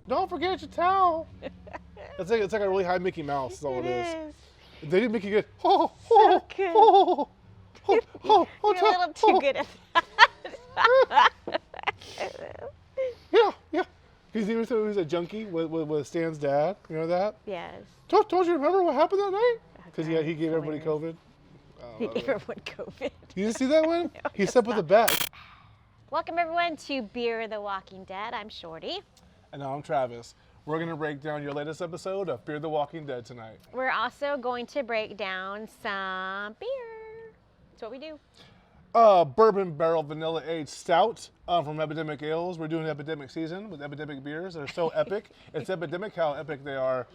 Don't forget your towel. It's like a really high Mickey Mouse. Is all it is. They did Mickey good. Oh, So good. You're You're a little too good at that. Yeah. Because he was a junkie with Stan's dad. You know that? Yes. Don't you remember what happened that night? Because God, he gave everybody hilarious. COVID. He gave everyone COVID. You didn't see that one? No, He it's slept with a bat. Welcome everyone to Beer the Walking Dead. I'm Shorty. And now I'm Travis. We're going to break down your latest episode of Fear the Walking Dead tonight. We're also going to break down some beer. That's what we do. Bourbon barrel vanilla aged stout from Epidemic Ales. We're doing Epidemic season with Epidemic beers. They're so epic. It's epidemic how epic they are.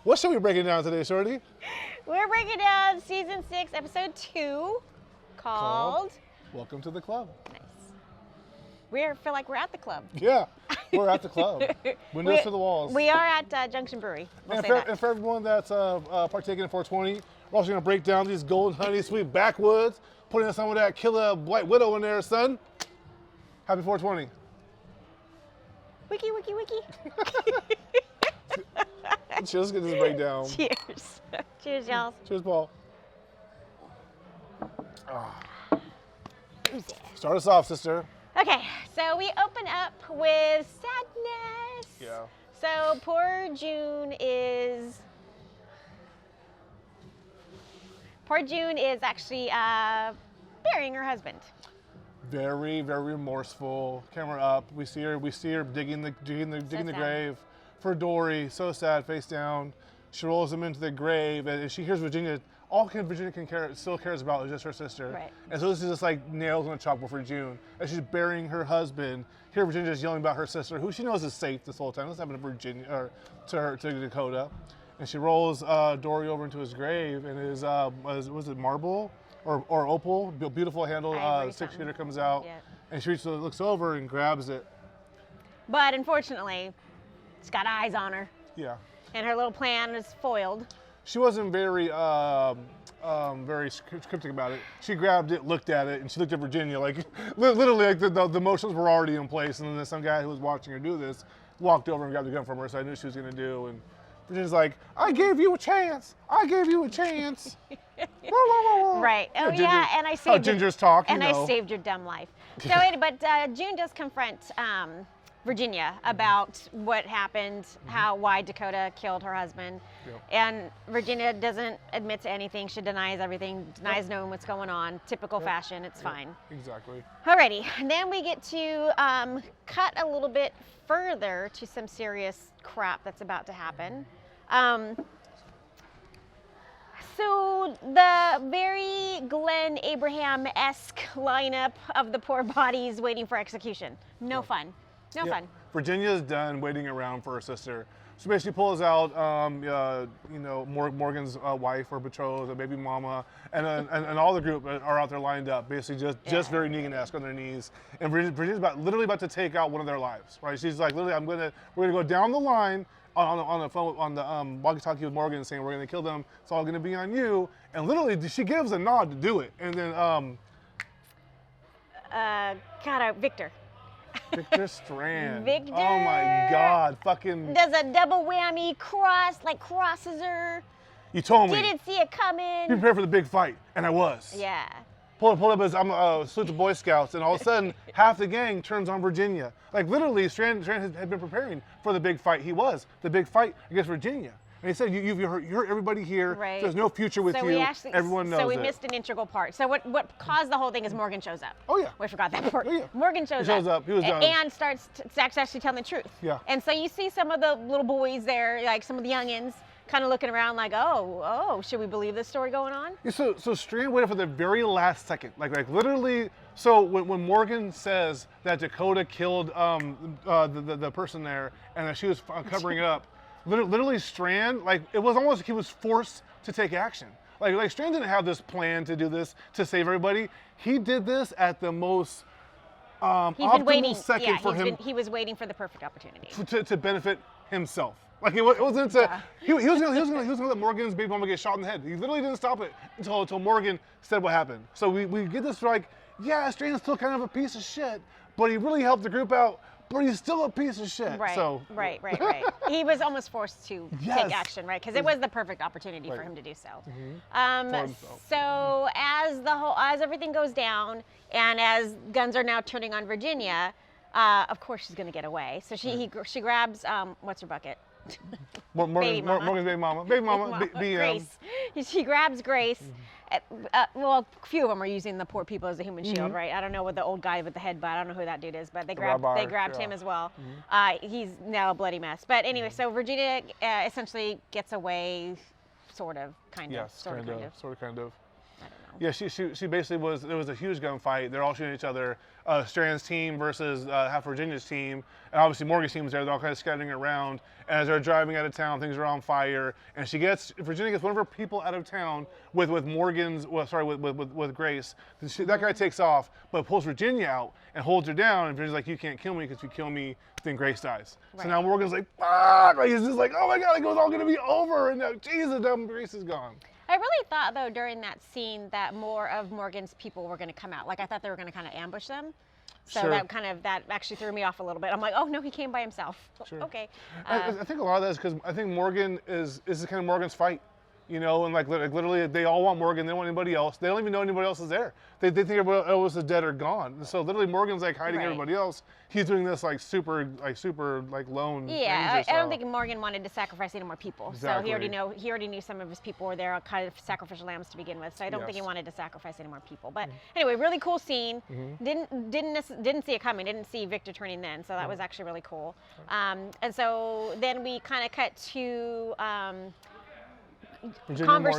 What should we break it down today, Shorty? We're breaking down season 6, episode 2, called Welcome to the Club. Nice. We feel like we're at the club. Yeah, we're at the club. Windows to the walls. We are at Junction Brewery. We'll And say that. for everyone that's partaking in 420, we're also going to break down these golden honey sweet backwoods, putting some of that killer white widow in there, son. Happy 420. Wiki, wiki, wiki. Cheers, let's get this breakdown. Cheers. Cheers, y'all. Cheers, Paul. Start us off, sister. Okay, so we open up with sadness. Yeah. So poor June is actually burying her husband. Very, very remorseful. Camera up. We see her digging the sad. grave for Dory. So sad, face down. She rolls him into the grave, and she hears Virginia. All Virginia still cares about is just her sister. Right. And so this is just like nails on a chalkboard for June. As she's burying her husband, here Virginia is yelling about her sister, who she knows is safe this whole time. This happened to Virginia or to Dakota, and she rolls Dory over into his grave, and his was it marble or opal, beautiful handle Ivory 6-shooter something. comes out, Yeah. and she looks over and grabs it. But unfortunately, it's got eyes on her, Yeah. and her little plan is foiled. She wasn't very cryptic about it. She grabbed it, looked at it, and she looked at Virginia like, literally, like the motions were already in place. And then some guy who was watching her do this walked over and grabbed the gun from her, so I knew she was gonna do. And Virginia's like, "I gave you a chance. I gave you a chance." Right. Oh Ginger, yeah, and I saved how gingers talk, you and know. I saved your dumb life. So, but June does confront Virginia about what happened, why Dakota killed her husband, and Virginia doesn't admit to anything. She denies everything, denies knowing what's going on. Typical fashion. It's fine. Exactly. Alrighty, and then we get to cut a little bit further to some serious crap that's about to happen. So the very Glenn Abraham-esque lineup of the poor bodies waiting for execution. No fun. No fun. Virginia's done waiting around for her sister. So basically pulls out, Morgan's wife or betrothed, or baby mama, and all the group are out there lined up, basically just very Negan-esque on their knees. And Virginia's literally about to take out one of their lives, right? She's like, literally, we're gonna go down the line on the phone on the walkie-talkie with Morgan, saying we're gonna kill them. It's all gonna be on you. And literally, she gives a nod to do it, and then Victor. Victor Strand. Victor. Oh my God, fucking. Does a double whammy crosses her. You told me. Didn't see it Be coming. prepared for the big fight, and I was. Yeah. Pulled up as I'm salute the Boy Scouts, and all of a sudden, half the gang turns on Virginia. Like literally, Strand had been preparing for the big fight. He was the big fight against Virginia, and he said, "You hurt everybody here. Right. There's no future with you. Everyone knows So we it." missed an integral part. So what caused the whole thing is Morgan shows up. Oh yeah. We forgot that part. Oh, yeah. Morgan shows up. He was done. And starts actually telling the truth. Yeah. And so you see some of the little boys there, like some of the youngins, kind of looking around like, oh, should we believe this story going on? Yeah, so Strand waited for the very last second, like literally. So when Morgan says that Dakota killed the person there and that she was covering it up, literally Strand, like it was almost like he was forced to take action. Like Strand didn't have this plan to do this to save everybody. He did this at the most optimal second for him. He was waiting for the perfect opportunity to benefit himself. Like it wasn't he was gonna let Morgan's baby mama get shot in the head. He literally didn't stop it until Morgan said what happened. So we get this like, yeah, Strand's still kind of a piece of shit, but he really helped the group out but he's still a piece of shit. Right, So right. He was almost forced to Yes. take action, right? Because it was the perfect opportunity for him to do so. Mm-hmm. So as everything goes down, and as guns are now turning on Virginia, of course she's going to get away. So she grabs what's her bucket? Morgan's baby mama. Grace. She grabs Grace. Well, a few of them are using the poor people as a human shield, right? I don't know what the old guy with the headbutt. I don't know who that dude is, but they grabbed him as well. He's now a bloody mess. But anyway, so Virginia essentially gets away, sort of, kind of. Yes, kind of. I don't know. Yeah, she basically there was a huge gunfight. They're all shooting each other. Strand's team versus half Virginia's team. And obviously Morgan's team was there. They're all kind of scattering around. And as they're driving out of town, things are on fire. And Virginia gets one of her people out of town with Grace. That guy takes off, but pulls Virginia out and holds her down. And Virginia's like, you can't kill me, because if you kill me, then Grace dies. Right. So now Morgan's like, fuck! Like, he's just like, oh my God, it was all gonna be over. And now, Jesus, Grace is gone. I really thought, though, during that scene that more of Morgan's people were going to come out. Like, I thought they were going to kind of ambush them. So sure. that actually threw me off a little bit. I'm like, oh, no, he came by himself. Sure. Okay. I think a lot of that is because I think Morgan this is kind of Morgan's fight. You know, and like literally they all want Morgan. They don't want anybody else. They don't even know anybody else is there. They think everybody else is dead or gone. And so literally Morgan's like hiding everybody else. He's doing this like super lone. Yeah, I don't think Morgan wanted to sacrifice any more people. Exactly. So he already knew some of his people were there, kind of sacrificial lambs to begin with. So I don't think he wanted to sacrifice any more people. But anyway, really cool scene. Didn't see it coming. Didn't see Victor turning then. So that was actually really cool. And so then we kind of cut to. A long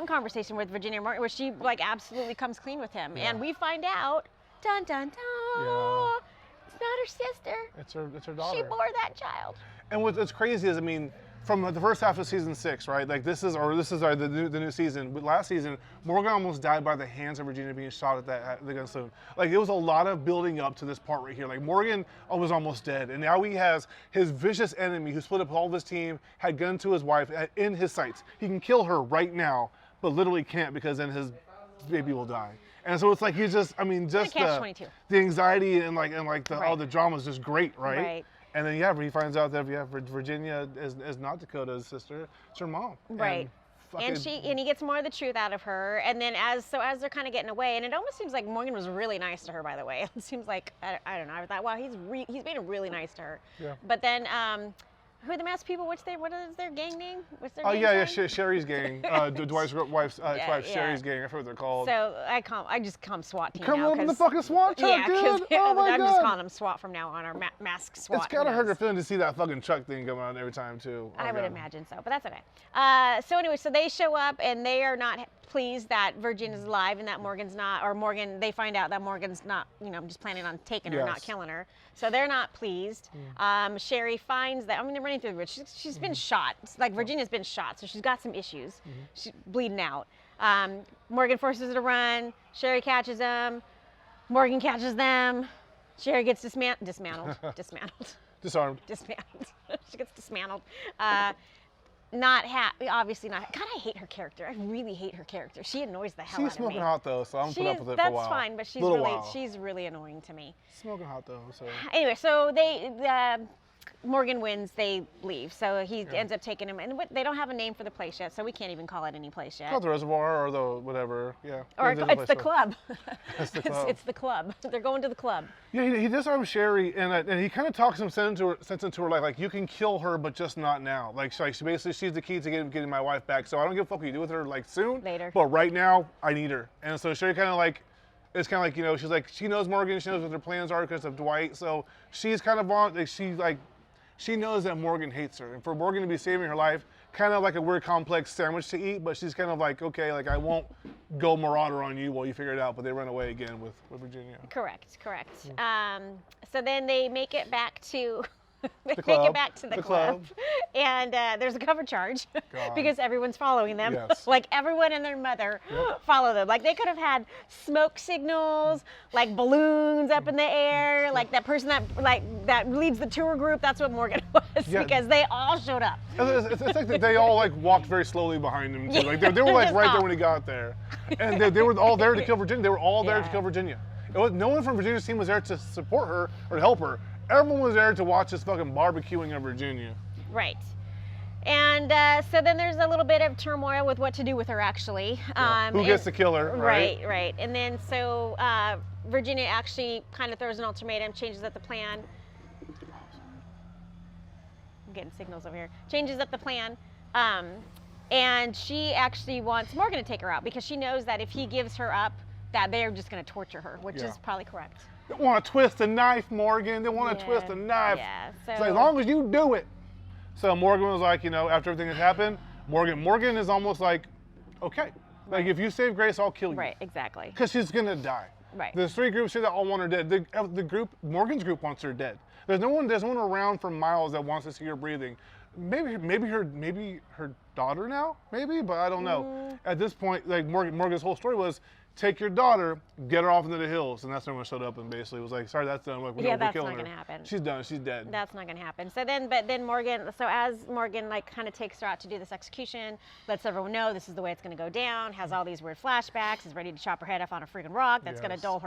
conversation with Virginia Morgan, where she like absolutely comes clean with him, and we find out, dun dun dun, it's not her sister. It's her daughter. She bore that child. And what's crazy is, I mean, from the first half of season 6, right? Like this is the new season. But last season, Morgan almost died by the hands of Virginia being shot at the gun saloon. Like it was a lot of building up to this part right here. Like Morgan was almost dead, and now he has his vicious enemy who split up all of his team, had gun to his wife in his sights. He can kill her right now, but literally can't, because then his baby will die. And so it's like he's just, I mean, just the anxiety and all the drama is just great, right? Right. And then he finds out that Virginia is not Dakota's sister; it's her mom. Right. And he gets more of the truth out of her. And then as they're kind of getting away, and it almost seems like Morgan was really nice to her. By the way, it seems like I don't know. I thought, wow, he's being really nice to her. Yeah. But then. Who are the masked people? What is their gang name? What's their gang name? Sherry's gang. Dwight's wife's Sherry's gang. I forget what they're called. So I just call them SWAT team Come now. on, the fucking SWAT truck, dude. Oh my I'm God. just calling them SWAT from now on, or mask SWAT. It's gotta hurt your feeling to see that fucking truck thing come out every time too. I would imagine so, but that's okay. So anyway, so they show up and they are not pleased that Virginia's alive and that Morgan's not, or Morgan, they find out that Morgan's not, just planning on taking her, not killing her. So they're not pleased. Sherry finds that, they're running through the woods. She's been shot. Like Virginia's been shot, so she's got some issues. She's bleeding out. Morgan forces her to run. Sherry catches them. Morgan catches them. Sherry gets dismantled. Disarmed. Dismantled. She gets dismantled. Obviously not. God, I hate her character. I really hate her character. She annoys the hell out of me. She's smoking hot though, so I'm gonna put up with it for a while. That's fine, but she's really annoying to me. Smoking hot though, so. Anyway, so Morgan wins, they leave. So he ends up taking him, and they don't have a name for the place yet, so we can't even call it any place yet. Call it the reservoir or the whatever, yeah. Or it's the club. It's the club. It's the club. They're going to the club. Yeah, he disarms Sherry, and he kind of talks some sense into her, like you can kill her, but just not now. Like she basically, she's the key to getting my wife back. So I don't give a fuck what you do with her, like soon. Later. But right now, I need her. And so Sherry kind of like. It's kind of like, she's like, she knows Morgan, she knows what their plans are because of Dwight. So she's kind of on, she knows that Morgan hates her. And for Morgan to be saving her life, kind of like a weird complex sandwich to eat, but she's kind of like, okay, like I won't go marauder on you while you figure it out, but they run away again with Virginia. Correct. So then they make it back to... the club. And there's a cover charge because everyone's following them. Yes. Like everyone and their mother follow them. Like they could have had smoke signals, like balloons up in the air, like that person that leads the tour group. That's what Morgan was because they all showed up. It's like they all like walked very slowly behind him too. Like they were like right there when he got there, and they were all there to kill Virginia. They were all there to kill Virginia. It No one from Virginia's team was there to support her or to help her. Everyone was there to watch this fucking barbecuing in Virginia. Right. And so then there's a little bit of turmoil with what to do with her, actually. Who gets to kill her, right? Right. And then so Virginia actually kind of throws an ultimatum, changes up the plan. I'm getting signals over here. Changes up the plan. And she actually wants Morgan to take her out because she knows that if he gives her up, that they're just going to torture her, which is probably correct. They want to twist a knife, Morgan. They want to twist a knife. Yeah. So it's like, as long as you do it. So Morgan was like, after everything had happened, Morgan is almost like, okay. Like, if you save Grace, I'll kill you. Right, exactly. Because she's going to die. Right. There's 3 groups here that all want her dead. The group, Morgan's group wants her dead. There's no one around for miles that wants to see her breathing. Maybe her daughter now, but I don't know. At this point, like Morgan's whole story was, take your daughter, get her off into the hills, and that's when we showed up and basically was like, sorry, that's done. Like, we're that's killing not her. gonna happen. She's done. She's dead. That's not gonna happen. So then Morgan, as Morgan like kind of takes her out to do this execution, lets everyone know this is the way it's gonna go down. Has all these weird flashbacks. Is ready to chop her head off on a freaking rock. That's gonna dull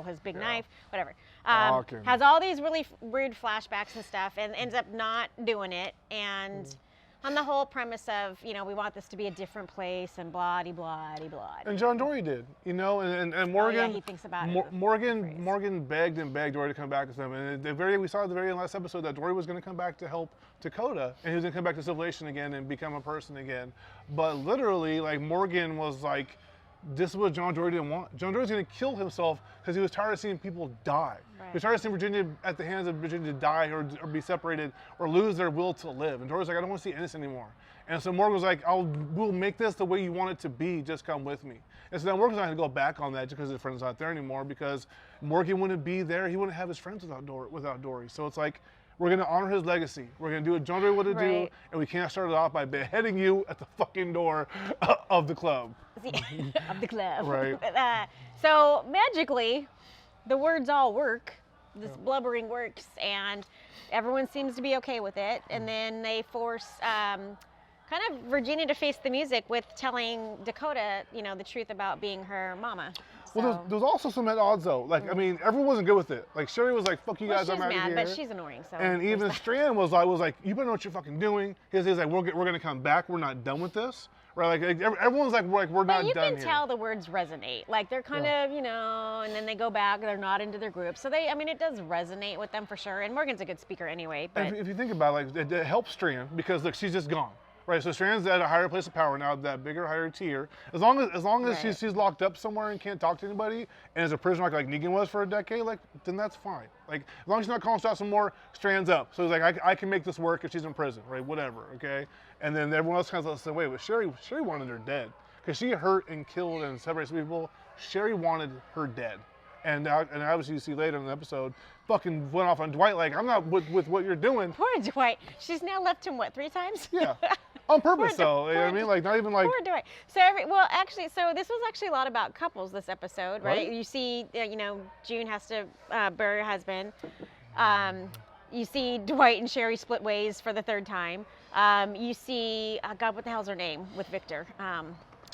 his big knife. Whatever. Has all these really weird flashbacks and stuff, and ends up not doing it. And on the whole premise of, we want this to be a different place and blah-de-blah. And John Dory did, and Morgan. He thinks about it. Morgan begged and begged Dory to come back with them, and we saw at the very last episode that Dory was going to come back to help Dakota, and he was going to come back to civilization again and become a person again. But literally, like, Morgan was like, this is what John Dory didn't want. John Dory's going to kill himself because he was tired of seeing people die. Right. He was tired of seeing Virginia at the hands of Virginia die or be separated or lose their will to live. And Dory's like, I don't want to see Ennis anymore. And so Morgan was like, we'll make this the way you want it to be. Just come with me. And so then Morgan's not going to go back on that just because his friend's not there anymore, because Morgan wouldn't be there. He wouldn't have his friends without Dory. So it's like, we're going to honor his legacy. We're going to do what John Dory would do, and we can't start it off by beheading you at the fucking door of the club. Of the club. Right. So magically, the words all work. This blubbering works, and everyone seems to be okay with it. And then they force kind of Virginia to face the music with telling Dakota, the truth about being her mama. Well, there's also some at odds though. Like, I mean, everyone wasn't good with it. Like, Sherry was like, "Fuck you guys, I'm out of here." She's mad, but she's annoying. So. And even Strand was like, "You better know what you're fucking doing." He's like, "We're gonna come back. We're not done with this." Right? Like everyone's like, we're not done here. But you can tell the words resonate. Like, they're kind of, and then they go back. They're not into their group, so it does resonate with them for sure. And Morgan's a good speaker anyway. But if you think about it, like, it helps Strand because look, she's just gone. Right, so Strand's at a higher place of power now, that bigger, higher tier. As long as she's locked up somewhere and can't talk to anybody, and is a prisoner like Negan was for a decade, like, then that's fine. Like, as long as she's not calling shots some more, Strand's up. So he's like, I can make this work if she's in prison, right? Whatever, okay? And then everyone else kind of said, wait, but Sherry wanted her dead because she hurt and killed and separated some people. Sherry wanted her dead. And obviously you see later in the episode, fucking went off on Dwight like, I'm not with what you're doing. Poor Dwight. She's now left him, 3 times? Yeah. On purpose, though. You know what I mean? Like, not even like. Poor Dwight. So this was actually a lot about couples this episode, right? You see, June has to bury her husband. You see Dwight and Sherry split ways for the 3rd time. You see, God, what the hell's her name with Victor?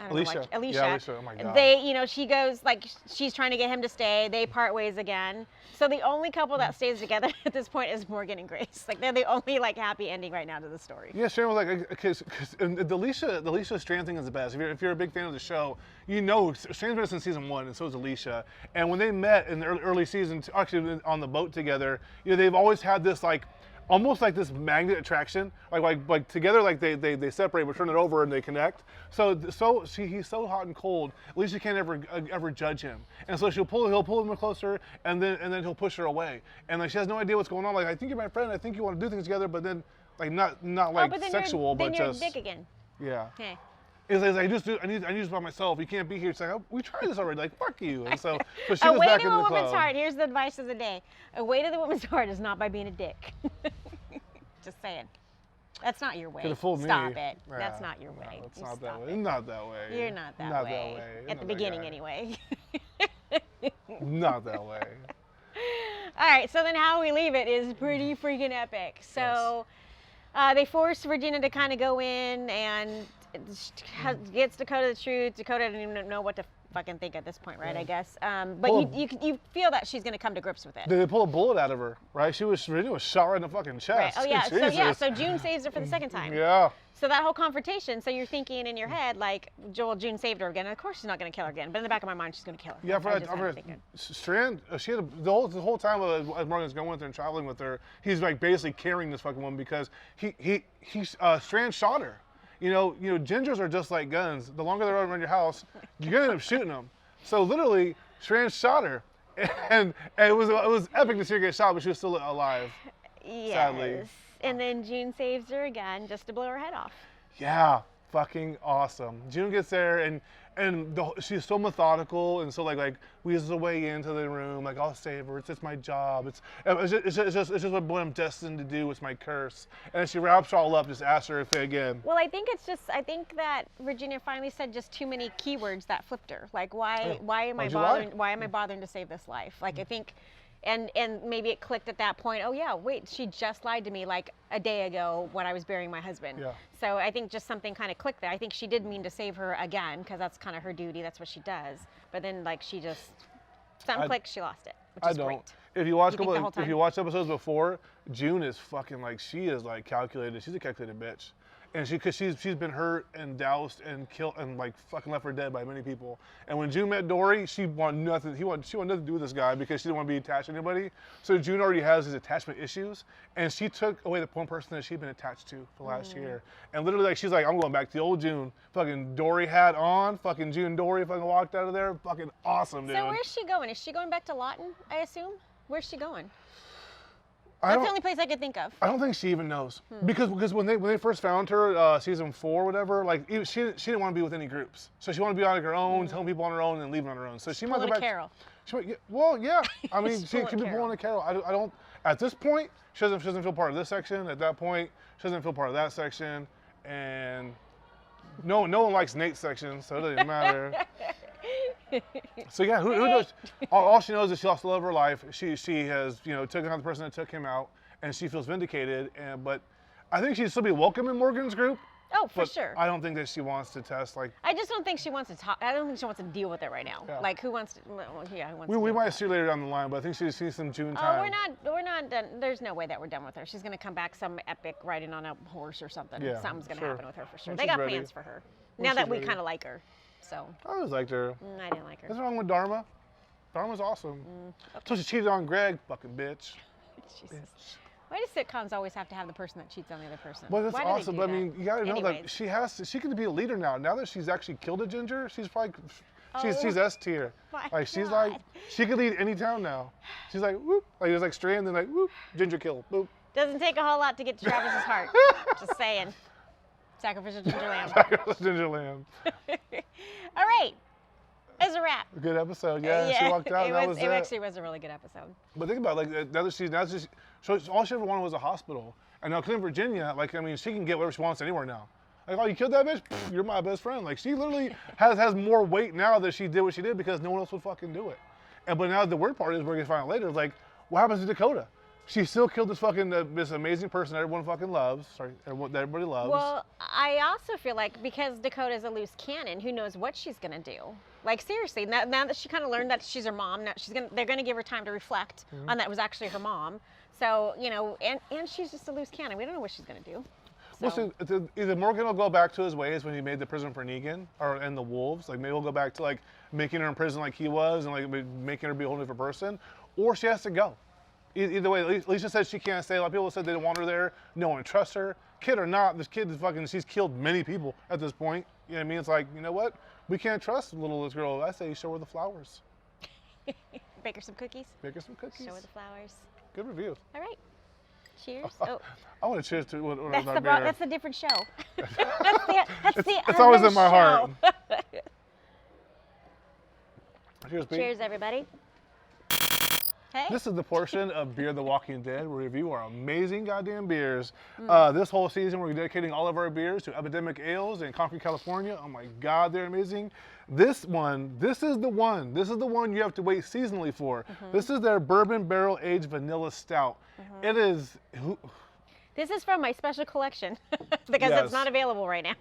Alicia. Alicia. Yeah, Alicia. Oh my God. They, she goes, like, she's trying to get him to stay. They part ways again. So the only couple that stays together at this point is Morgan and Grace. Like, they're the only, happy ending right now to the story. Yeah, Sharon was like, because the Alicia Strand thing is the best. If you're a big fan of the show, Strand's been since season 1, and so is Alicia. And when they met in the early season, actually on the boat together, they've always had this, almost like this magnet attraction, like together, like they separate, but turn it over and they connect. So he's so hot and cold. Alicia can't ever judge him, and so he'll pull him closer, and then he'll push her away, and she has no idea what's going on. Like, I think you're my friend, I think you want to do things together, but then not sexual, but you're just a dick again. Yeah. Okay. It's like, I need this by myself. You can't be here. It's like, we tried this already. Like, fuck you. And so she a was way back to in a the woman's club. heart. Here's the advice of the day. A way to the woman's heart is not by being a dick. Just saying. That's not your way. Could've fooled me. Stop it. Yeah. That's not your way. No, it's You not that stop way. it. Not that way. You're not that Not way. that way. At the beginning, anyway. Not that way. All right, so then how we leave it is pretty freaking epic. So they force Virginia to kind of go in and gets Dakota the truth. Dakota didn't even know what to fucking think at this point, right? Yeah. I guess. But Well, you feel that she's gonna come to grips with it. They pull a bullet out of her, right? Virginia was shot right in the fucking chest. Right. Oh yeah. Jesus. So June saves her for the second time. Yeah. So that whole confrontation, so you're thinking in your head, like, June saved her again. Of course she's not going to kill her again. But in the back of my mind, she's going to kill her. Yeah, I just had to think it. Strand, she had the whole time as Morgan's going with her and traveling with her, he's like basically carrying this fucking woman because Strand shot her. You know, gingers are just like guns. The longer they're around your house, you're gonna end up shooting them. So literally, Strand shot her, and it was epic to see her get shot, but she was still alive. Yes. Sadly. And then June saves her again just to blow her head off. Yeah, fucking awesome. June gets there and she's so methodical and so like weases her way into the room. Like, I'll save her. It's just my job. It's just what I'm destined to do. It's my curse. And then she wraps her all up. Just asks her if again. Well, I think that Virginia finally said just too many keywords that flipped her. Like, why am I bothering to save this life? Like, I think. And maybe it clicked at that point. Oh yeah, wait, she just lied to me like a day ago when I was burying my husband. Yeah. So I think just something kind of clicked there. I think she did mean to save her again because that's kind of her duty. That's what she does. But then like something clicked. She lost it, which is great. If you watch episodes before, June is fucking like she is like calculated. She's a calculated bitch. And she's been hurt and doused and killed and like fucking left for dead by many people. And when June met Dory, she wanted nothing. She wanted nothing to do with this guy because she didn't want to be attached to anybody. So June already has these attachment issues, and she took away the one person that she'd been attached to for last year. And literally, like, she's like, I'm going back to the old June. Fucking Dory hat on. Fucking June Dory fucking walked out of there. Fucking awesome, dude. So where's she going? Is she going back to Lawton? I assume. Where's she going? That's the only place I could think of. I don't think she even knows because when they first found her, season 4 or whatever, like she didn't want to be with any groups, so she wanted to be on her own, telling people on her own, and leaving on her own. So she might go back. Carol. Well, yeah. I mean, she could be Carol. pulling a Carol. I don't. At this point, she doesn't feel part of this section. At that point, she doesn't feel part of that section, and no one likes Nate's section, so it doesn't matter. So yeah, who knows? All she knows is she lost the love of her life. She has taken out the person that took him out, and she feels vindicated. But I think she'd still be welcome in Morgan's group. Oh, for sure. I don't think that she wants to test like. I just don't think she wants to talk. I don't think she wants to deal with it right now. Yeah. Like, who wants to? Well, yeah, who wants We to? might see her later down the line, but I think she sees some June Oh, time. we're not done. There's no way that we're done with her. She's gonna come back some epic riding on a horse or something. Yeah, Something's gonna sure. happen with her for sure. When They she's got ready. plans for her. When Now that she's we ready. kind of like her, so. I always liked her. I didn't like her. What's wrong with Dharma? Dharma's awesome. So she cheated on Greg, fucking bitch. Jesus. Why do sitcoms always have to have the person that cheats on the other person? Well, that's Why do they awesome. do But I that? mean, you gotta know Anyways. that she can be a leader now. Now that she's actually killed a ginger, she's probably she's Oh, S tier. my Like she's God. like she could lead any town now. She's like whoop, like there's like Strand and like whoop, ginger kill, boop. Doesn't take a whole lot to get to Travis's heart. Just saying. Sacrificial ginger lamb. Ginger lamb. All right. As a wrap. Good episode. Yeah, she walked out. That was it it. actually was a really good episode. But think about it, like now that she's so all she ever wanted was a hospital. And now in Virginia, like I mean, she can get whatever she wants anywhere now. Like, oh, you killed that bitch? Pfft, you're my best friend. Like she literally has more weight now that she did what she did because no one else would fucking do it. But now the weird part is we're gonna find out later. Is like, what happens to Dakota? She still killed this fucking this amazing person that everyone fucking loves. Sorry, that everybody loves. Well, I also feel like because Dakota's a loose cannon, who knows what she's gonna do? Like seriously, now that she kind of learned that she's her mom, now they're gonna give her time to reflect on that it was actually her mom. So and she's just a loose cannon. We don't know what she's gonna do. So. Well, so either Morgan will go back to his ways when he made the prison for Negan, and the wolves. Like maybe we'll go back to like making her in prison like he was, and like making her be a whole different person, or she has to go. Either way, Lisa said she can't stay. A lot of people said they didn't want her there. No one trusts her. Kid or not, this kid is fucking. She's killed many people at this point. You know what I mean? It's like, you know what? We can't trust this girl. I say you show her the flowers. Bake her some cookies. Make her some cookies. Show her the flowers. Good review. All right. Cheers. Oh, I want to cheers to what that's a different show. that's the It's always in my show. heart. Cheers, Pete. Cheers, everybody. Hey. This is the portion of Beer the Walking Dead where we review our amazing goddamn beers. This whole season we're dedicating all of our beers to Epidemic Ales in Concrete, California. Oh my God, they're amazing. This is the one you have to wait seasonally for. This is their Bourbon Barrel Aged Vanilla Stout. It is... This is from my special collection because Yes. it's not available right now.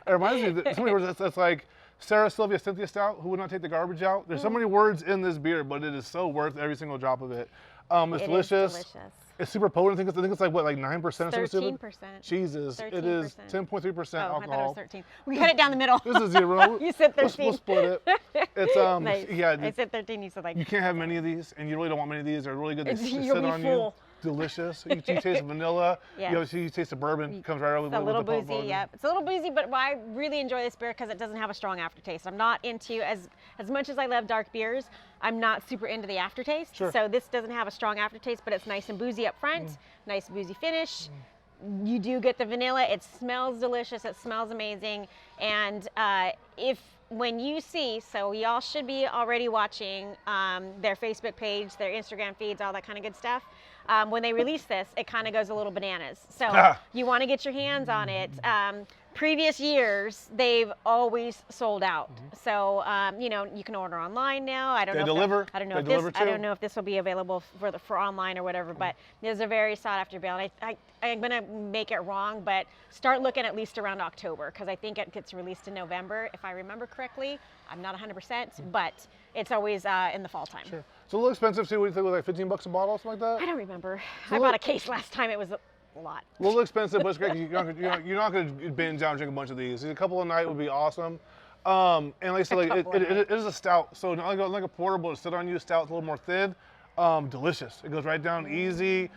It reminds me that somebody was that's like Sarah Sylvia Cynthia Stout, who would not take the garbage out. There's so many words in this beer, but it is so worth every single drop of it. It's delicious. It is delicious. It's super potent. I think it's like what, like 9% or something stupid? 13%. Jesus, 13%. it is 10.3% Oh, I thought it alcohol. was 13. We cut it down the middle. This is 0. You said 13. We'll split it. It's Nice. yeah. I said 13. You said like. You can't have many of these, and you really don't want many of these. They're really good. They You'll sit be on full. you. Delicious. You taste vanilla. Yes. You taste the bourbon. It comes right over It's a with little the pop boozy, volume. yeah. It's a little boozy, but I really enjoy this beer because it doesn't have a strong aftertaste. I'm not into, as much as I love dark beers, I'm not super into the aftertaste. Sure. So this doesn't have a strong aftertaste, but it's nice and boozy up front, nice boozy finish. You do get the vanilla. It smells delicious. It smells amazing. And when you see, so y'all should be already watching their Facebook page, their Instagram feeds, all that kind of good stuff. When they release this, it kind of goes a little bananas. So you want to get your hands on it. Previous years, they've always sold out. So you can order online now. I don't know. I don't know if this will be available for online or whatever. But there's a very sought after beer. And I'm gonna make it wrong, but start looking at least around October because I think it gets released in November, if I remember correctly. I'm not 100%, but it's always in the fall time. Sure. It's a little expensive too. What do you think? It was like $15 a bottle, something like I that. don't remember. I bought a case last time. It was a lot. A little expensive, but it's great. You're not going to binge out and drink a bunch of these. A couple a night would be awesome. And like I said, it is a stout, so not like a porter, but it'll sit on you. Stout's a little more thin. Delicious. It goes right down easy.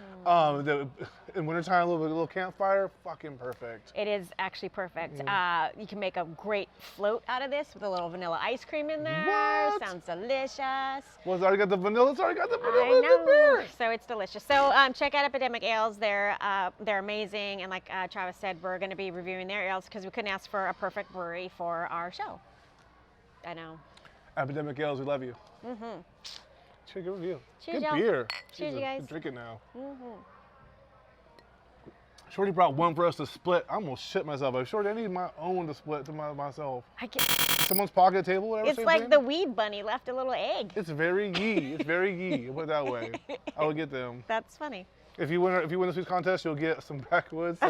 In wintertime, a little campfire, fucking perfect. It is actually perfect. You can make a great float out of this with a little vanilla ice cream in there. What? Sounds delicious. Well, it's already got the vanilla. It's already got the vanilla I in the beer. know. So it's delicious. So check out Epidemic Ales. They're amazing. And like Travis said, we're going to be reviewing their ales because we couldn't ask for a perfect brewery for our show. I know. Epidemic Ales, we love you. Check good review. Cheers, Good y'all. beer. Cheers, you guys. Drink it now. Shorty brought one for us to split. I almost shit myself. Shorty, I need my own to split to myself. Someone's pocket table, whatever. It's like the weed bunny left a little egg. It's very yee. It's very yee. Put it that way. I would get them. That's funny. If you win this week's contest, you'll get some backwoods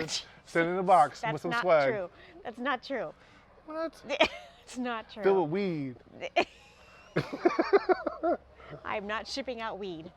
sent in a box with some swag. True. That's not true. What? It's not true. Filled with weed. I'm not shipping out weed.